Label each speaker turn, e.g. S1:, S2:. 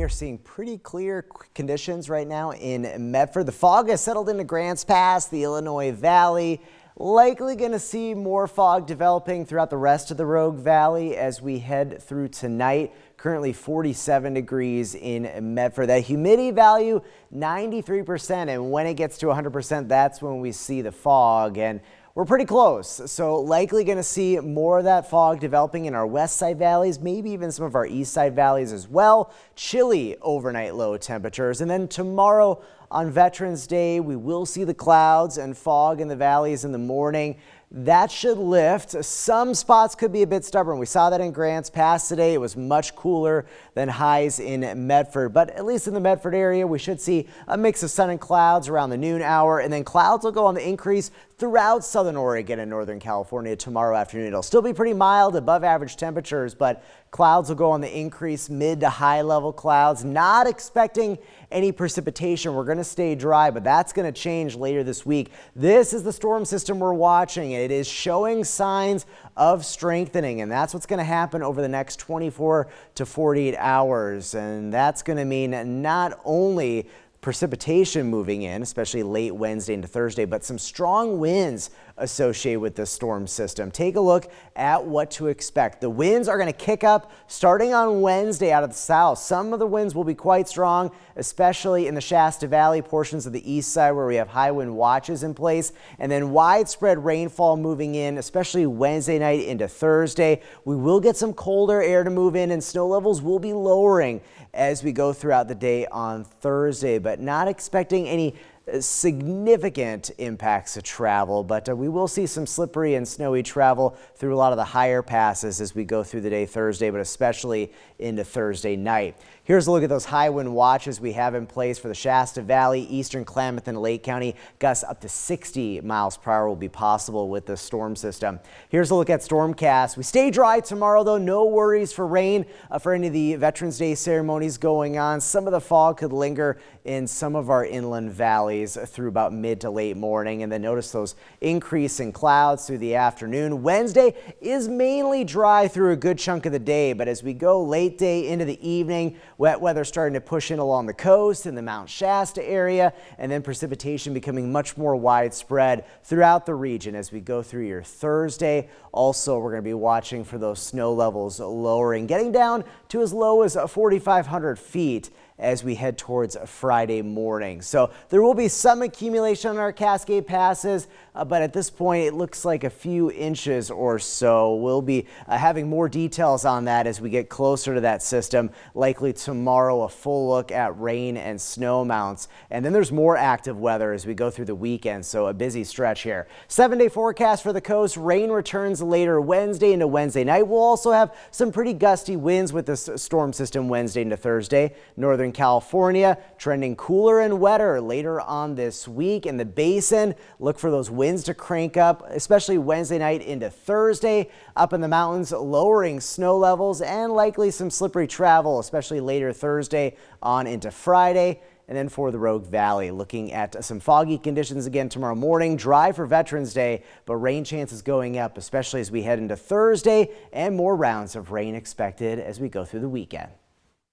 S1: we are seeing pretty clear conditions right now in Medford. The fog has settled into Grants Pass, the Illinois Valley. Likely going to see more fog developing throughout the rest of the Rogue Valley as we head through tonight. Currently 47 degrees in Medford. That humidity value 93%, and when it gets to 100%, that's when we see the fog. And we're pretty close, so likely going to see more of that fog developing in our west side valleys, maybe even some of our east side valleys as well. Chilly overnight low temperatures. And then tomorrow on Veterans Day, we will see the clouds and fog in the valleys in the morning. That should lift. Some spots could be a bit stubborn. We saw that in Grants Pass today. It was much cooler than highs in Medford, but at least in the Medford area, we should see a mix of sun and clouds around the noon hour, and then clouds will go on the increase throughout southern Oregon and northern California tomorrow afternoon. It'll still be pretty mild, above average temperatures, but clouds will go on the increase, mid to high level clouds. Not expecting any precipitation. We're going to stay dry, but that's going to change later this week. This is the storm system we're watching. It is showing signs of strengthening, and that's what's going to happen over the next 24 to 48 hours. And that's going to mean not only precipitation moving in, especially late Wednesday into Thursday, but some strong winds associated with this storm system. Take a look at what to expect. The winds are going to kick up starting on Wednesday out of the south. Some of the winds will be quite strong, especially in the Shasta Valley portions of the east side where we have high wind watches in place, and then widespread rainfall moving in, especially Wednesday night into Thursday. We will get some colder air to move in, and snow levels will be lowering as we go throughout the day on Thursday, but not expecting any significant impacts to travel, but we will see some slippery and snowy travel through a lot of the higher passes as we go through the day Thursday, but especially into Thursday night. Here's a look at those high wind watches we have in place for the Shasta Valley, eastern Klamath and Lake County. Gusts up to 60 miles per hour will be possible with the storm system. Here's a look at Stormcast. We stay dry tomorrow, though. No worries for rain for any of the Veterans Day ceremonies going on. Some of the fog could linger in some of our inland valleys through about mid to late morning, and then notice those increase in clouds through the afternoon. Wednesday is mainly dry through a good chunk of the day, but as we go late day into the evening, wet weather starting to push in along the coast in the Mount Shasta area, and then precipitation becoming much more widespread throughout the region as we go through your Thursday. Also, we're going to be watching for those snow levels lowering, getting down to as low as 4,500 feet as we head towards Friday morning. So there will be some accumulation on our Cascade passes, but at this point it looks like a few inches or so. We'll be having more details on that as we get closer to that system. Likely tomorrow a full look at rain and snow amounts, and then there's more active weather as we go through the weekend, so a busy stretch here. 7-day forecast for the coast. Rain returns later Wednesday into Wednesday night. We'll also have some pretty gusty winds with this storm system Wednesday into Thursday. Northern California trending cooler and wetter later on this week. In the basin, look for those winds to crank up, especially Wednesday night into Thursday. Up in the mountains, lowering snow levels and likely some slippery travel, especially later Thursday on into Friday. And then for the Rogue Valley, looking at some foggy conditions again tomorrow morning. Dry for Veterans Day, but rain chances going up, especially as we head into Thursday, and more rounds of rain expected as we go through the weekend.